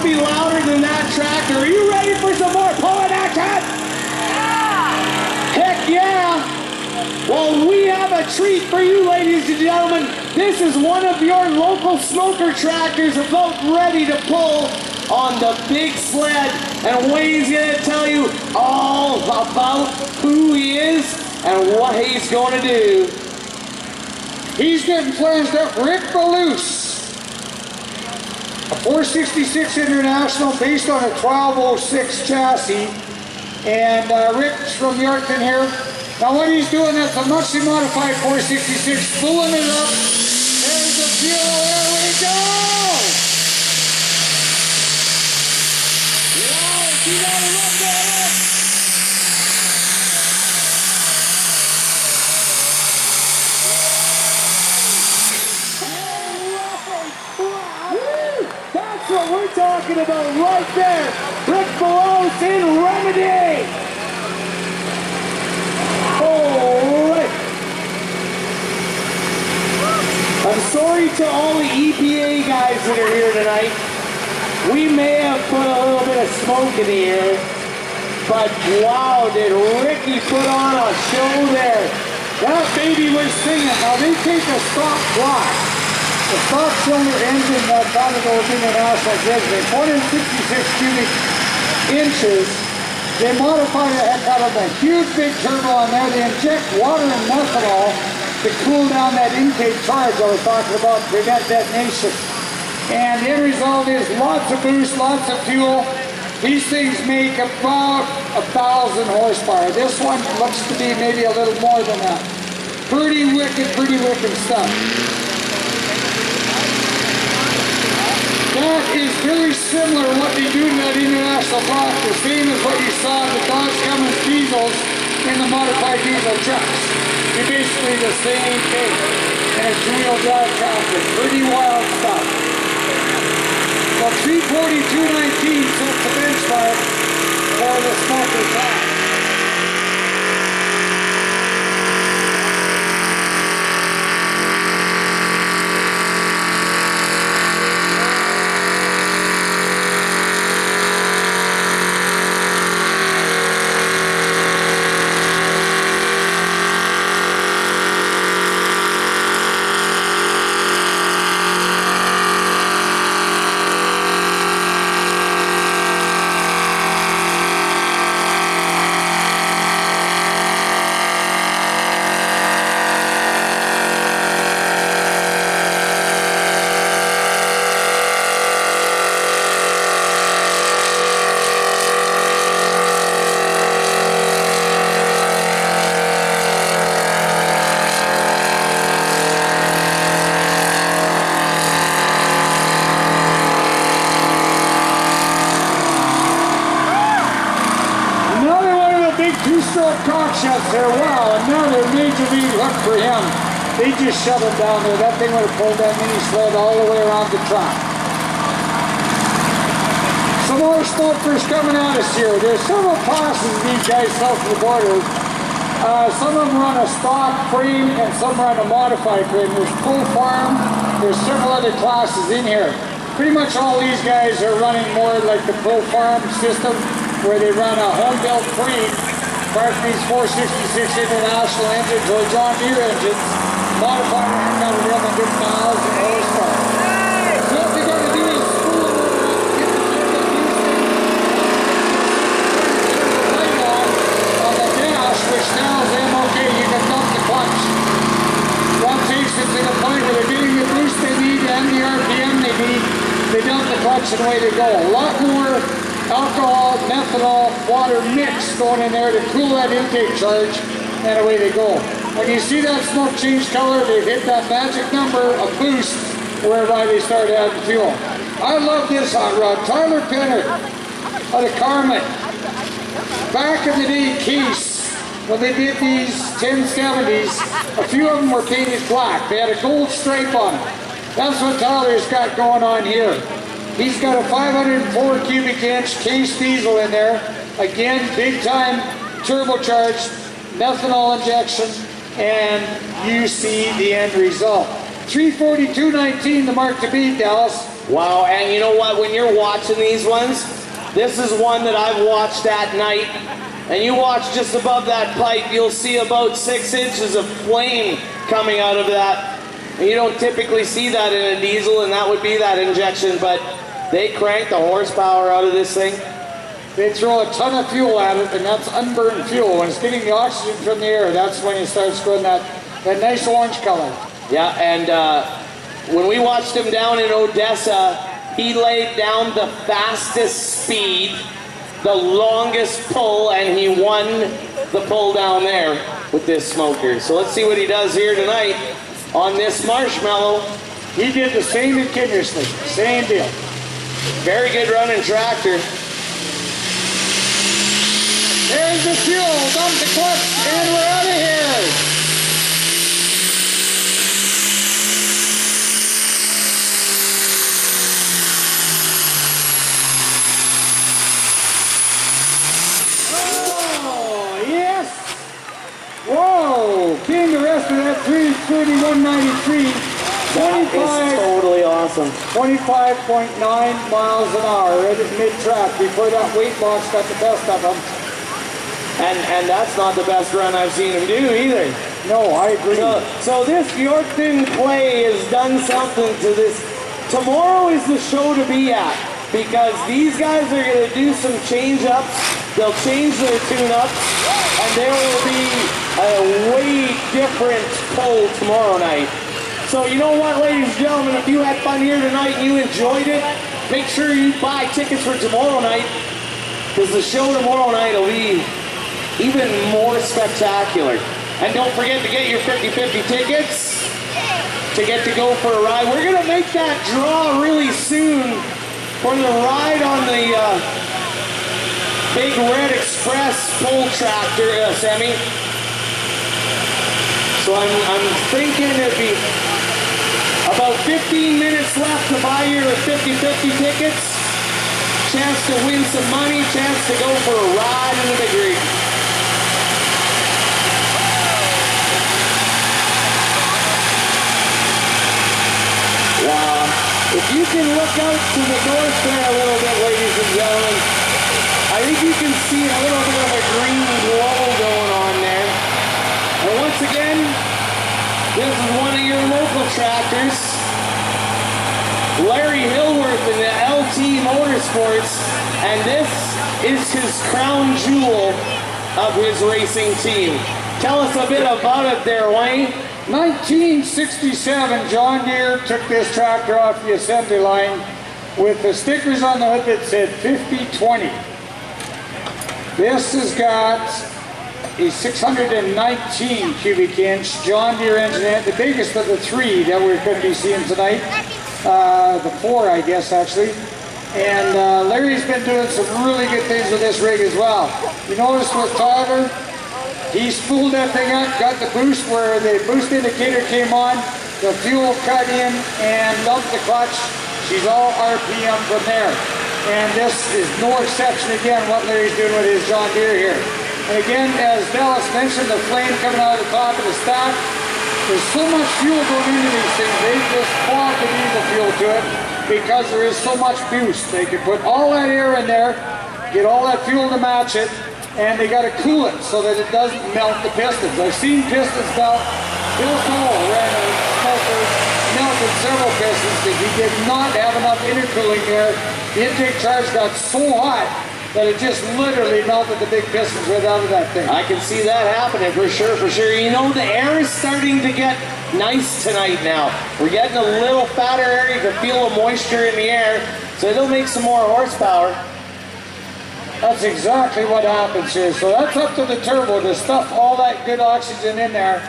to be louder than that tractor. Are you ready for some more pulling action? Yeah! Heck yeah! Well, we have a treat for you, ladies and gentlemen. This is one of your local smoker tractors about ready to pull on the big sled. And Wayne's going to tell you all about who he is and what he's going to do. He's getting flanged up Rick Baloose, a 466 International based on a 1206 chassis. And Rick's from Yorkton here. Now what he's doing, that's a muchly modified 466, pulling it up. There's the fuel, there we go! Wow, you gotta run that up! That's what we're talking about right there. Rick Balouse in Remedy. I'm sorry to all the EPA guys that are here tonight. We may have put a little bit of smoke in the air, but wow, did Ricky put on a show there. That baby was singing. Now they take a stock block, the stock cylinder engine that got those international grids, 466 cubic inches. They modified the heck out of a huge big turbo on there. They inject water and methanol to cool down that intake charge I was talking about, to prevent detonation. And the end result is lots of boost, lots of fuel. These things make about 1,000 horsepower. This one looks to be maybe a little more than that. Pretty wicked stuff. That is very similar to what they do in that international block, the same as what you saw in the Dodge Cummins diesels in the modified diesel trucks. They're basically the same thing, and it's two-wheel drive tractor. Pretty wild stuff. So 342.19 sets the benchmark for the smoker track. There, wow, another major league hook for him. They just shoved him down there. That thing would have pulled that mini sled all the way around the track. Some more smokers coming at us here. There's several classes these guys south of the border. Some of them run a stock frame and some run a modified frame. There's full farm. There's several other classes in here. Pretty much all these guys are running more like the full farm system, where they run a home-built frame. Parkland's 466 International engines or John Deere engines, modified and got a real 100,000 horsepower. So what they're going to do is spool it over, get the turbo light on the dash, which tells them, okay, you can dump the clutch. That takes them to the point where they're getting the boost they need and the RPM they need. They dump the clutch and away they go. A lot more alcohol, methanol, water mix going in there to cool that intake charge, and away they go. When you see that smoke change color, they've hit that magic number of boost whereby they start adding fuel. I love this hot rod. Tyler Penner out of Carmen. Back in the day, Case, when they did these 1070s, a few of them were painted black. They had a gold stripe on them. That's what Tyler's got going on here. He's got a 504 cubic inch Case diesel in there. Again, big time turbocharged, methanol injection, and you see the end result. 342.19 the mark to beat, Dallas. Wow, and you know what? When you're watching these ones, this is one that I've watched at night, and you watch just above that pipe, you'll see about 6 inches of flame coming out of that. And you don't typically see that in a diesel, and that would be that injection, but they crank the horsepower out of this thing. They throw a ton of fuel at it, and that's unburned fuel. When it's getting the oxygen from the air, that's when it starts going that nice orange color. Yeah, and when we watched him down in Odessa, he laid down the fastest speed, the longest pull, and he won the pull down there with this smoker. So let's see what he does here tonight on this Marshmallow. He did the same at Kindersley, same deal. Very good running tractor. There's the fuel, dump the clutch, and we're out of here. Oh, yes. Whoa, came the rest of that 331.93. That is totally awesome. 25.9 miles an hour right at mid-track before that weight box got the best of them. And that's not the best run I've seen him do either. No, I agree. So this Yorkton clay has done something to this. Tomorrow is the show to be at, because these guys are going to do some change-ups. They'll change their tune-ups, and there will be a way different pull tomorrow night. So you know what, ladies and gentlemen, if you had fun here tonight and you enjoyed it, make sure you buy tickets for tomorrow night, because the show tomorrow night will be even more spectacular. And don't forget to get your 50-50 tickets to get to go for a ride. We're going to make that draw really soon for the ride on the Big Red Express pull tractor semi. So I'm thinking it'd be about 15 minutes left to buy your 50-50 tickets. Chance to win some money, chance to go for a ride in the big rig. Wow. If you can look out to the north there a little bit, ladies and gentlemen, I think you can see a little bit of a green glow going on there. And once again, this is one of your local tractors, Larry Hillworth in the LT Motorsports, and this is his crown jewel of his racing team. Tell us a bit about it there, Wayne. 1967, John Deere took this tractor off the assembly line with the stickers on the hood that said 5020. This has got a 619 cubic inch John Deere engine, the biggest of the three that we're going to be seeing tonight. The four, I guess, actually. And Larry's been doing some really good things with this rig as well. You notice with Tyler, he spooled that thing up, got the boost where the boost indicator came on, the fuel cut in, and dumped the clutch. She's all RPM from there. And this is no exception, again, what Larry's doing with his John Deere here. And again, as Dallas mentioned, the flame coming out of the top of the stack, there's so much fuel going into these things, they just plug the diesel fuel to it because there is so much boost. They can put all that air in there, get all that fuel to match it, and they got to cool it so that it doesn't melt the pistons. I've seen pistons melt. Bill Cole ran a smoker, melted several pistons because he did not have enough intercooling there. The intake charge got so hot that it just literally melted the big pistons right out of that thing. I can see that happening for sure, for sure. You know, the air is starting to get nice tonight now. We're getting a little fatter air. You can feel the moisture in the air, so it'll make some more horsepower. That's exactly what happens here. So that's up to the turbo to stuff all that good oxygen in there,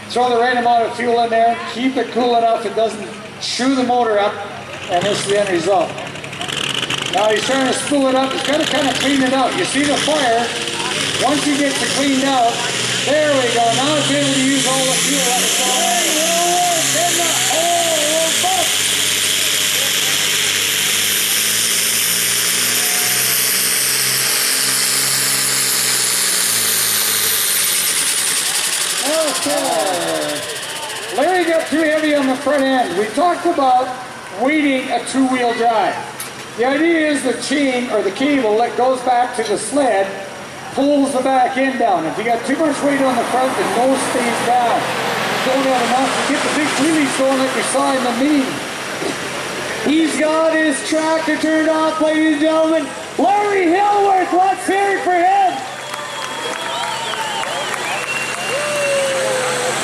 throw the right amount of fuel in there, keep it cool enough it doesn't chew the motor up, and this is the end result. Now he's trying to spool it up. He's got to kind of clean it out. You see the fire. Once he gets it cleaned out, there we go. Now it's able to use all the fuel that was Okay. Larry got too heavy on the front end. We talked about waiting a two-wheel drive. The idea is the chain or the cable that goes back to the sled pulls the back end down. If you got too much weight on the front, the nose stays down. Don't have enough to get the big wheelies going like we saw in the mini. He's got his tractor turned off, ladies and gentlemen. Larry Hillworth, let's hear it for him.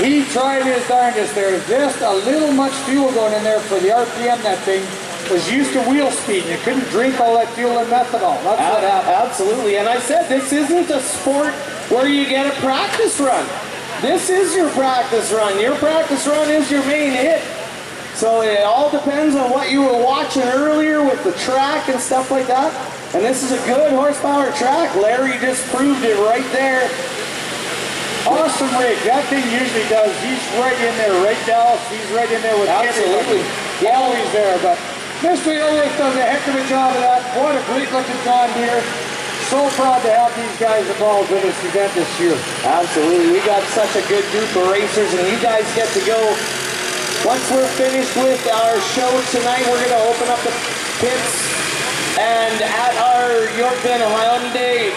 He tried his darndest there. Just a little much fuel going in there for the RPM. That thing was used to wheel speed. You couldn't drink all that fuel and methanol. That's what happened. Absolutely. And I said this isn't a sport where you get a practice run. This is your practice run. Your practice run is your main hit. So it all depends on what you were watching earlier with the track and stuff like that. And this is a good horsepower track. Larry just proved it right there. Awesome rig. That thing usually does. He's right in there, right, Dallas? He's right in there with Absolutely. everybody. Always there. But Mr. Hillworth does a heck of a job of that. What a great looking John Deere. So proud to have these guys involved in this event this year. Absolutely. We got such a good group of racers, and you guys get to go. Once we're finished with our show tonight, we're going to open up the pits, and at our Yorkton Hyundai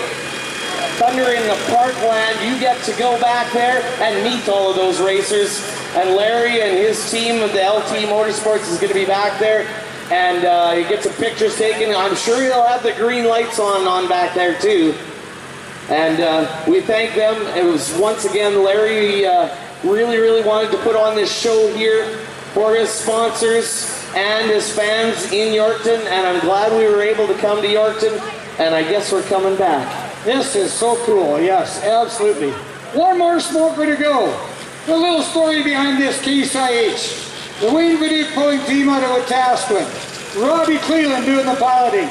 Thunder in the Parkland, you get to go back there and meet all of those racers. And Larry and his team of the LT Motorsports is going to be back there, and you get some pictures taken. I'm sure he'll have the green lights on back there too. And we thank them. It was once again Larry really wanted to put on this show here for his sponsors and his fans in Yorkton, and I'm glad we were able to come to Yorkton, and I guess we're coming back. This is so cool. Yes, absolutely. One more smoker to go. A little story behind this Case IH. The Wayne Viduc pulling team out of Wetaskiwin. Robbie Cleland doing the piloting.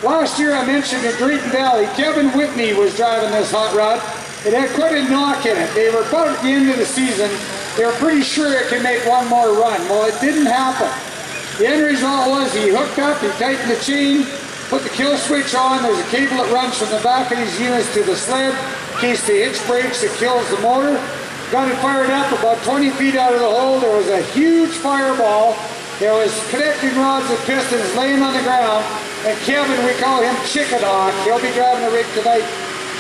Last year I mentioned in Drayton Valley, Kevin Whitney was driving this hot rod. It had quite a knock in it. They were about at the end of the season. They were pretty sure it could make one more run. Well, it didn't happen. The end result was he hooked up, he tightened the chain, put the kill switch on. There's a cable that runs from the back of these units to the sled. In case the hitch breaks, it kills the motor. Got it fired up about 20 feet out of the hole. There was a huge fireball. There was connecting rods and pistons laying on the ground. And Kevin, we call him Chicken Hawk. He'll be driving the rig tonight.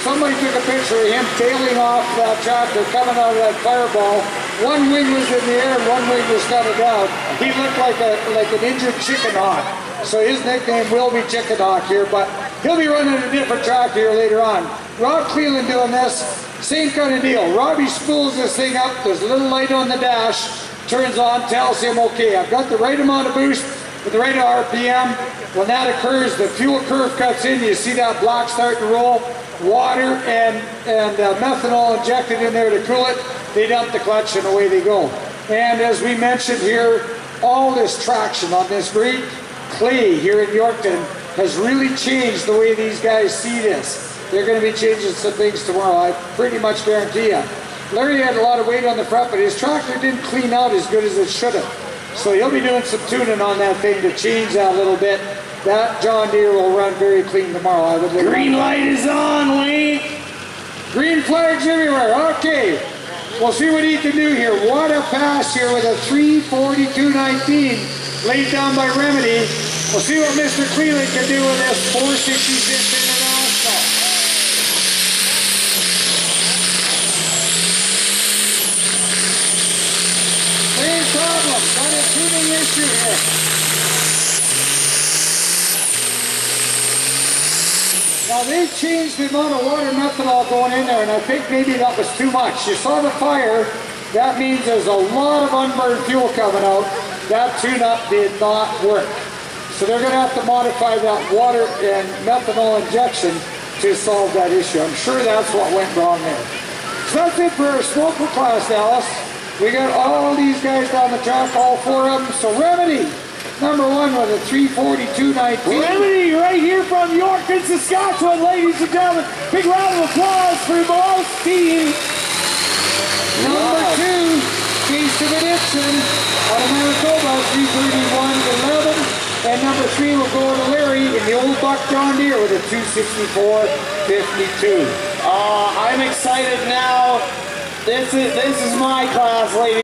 Somebody took a picture of him tailing off that tractor coming out of that fireball. One wing was in the air and one wing was kind of down. He looked like an injured chicken hawk. So his nickname will be Chicken Hawk here, but he'll be running a different tractor here later on. Rob Cleland doing this, same kind of deal. Robbie spools this thing up, there's a little light on the dash, turns on, tells him, okay, I've got the right amount of boost with the right RPM. When that occurs, the fuel curve cuts in, you see that block starting to roll. Water and methanol injected in there to cool it. They dump the clutch and away they go. And as we mentioned here, all this traction on this great clay here in Yorkton has really changed the way these guys see this. They're going to be changing some things tomorrow, I pretty much guarantee you. Larry had a lot of weight on the front, but his tractor didn't clean out as good as it should have. So he'll be doing some tuning on that thing to change that a little bit. That John Deere will run very clean tomorrow. I would. Green light is on, Wayne. Green flags everywhere. Okay. We'll see what he can do here. What a pass here with a 3:42.19 laid down by Remedy. We'll see what Mr. Cleland can do with this 466 International. Same problem. Got a tuning issue here. Now they changed the amount of water methanol going in there, and I think maybe that was too much. You saw the fire, that means there's a lot of unburned fuel coming out. That tune-up did not work. So they're going to have to modify that water and methanol injection to solve that issue. I'm sure that's what went wrong there. So that's it for our smoker class, Dallas. We got all these guys down the track, all four of them. So Remedy, number one with a 3:42.19. Remedy right here from Yorkton, Saskatchewan, ladies and gentlemen. Big round of applause for both teams. Number two, Case of Indiction out of Manitoba, 3:31.11. And number three will go to Larry in the old Buck John Deere with a 2:64.52. I'm excited now. This is my class, ladies.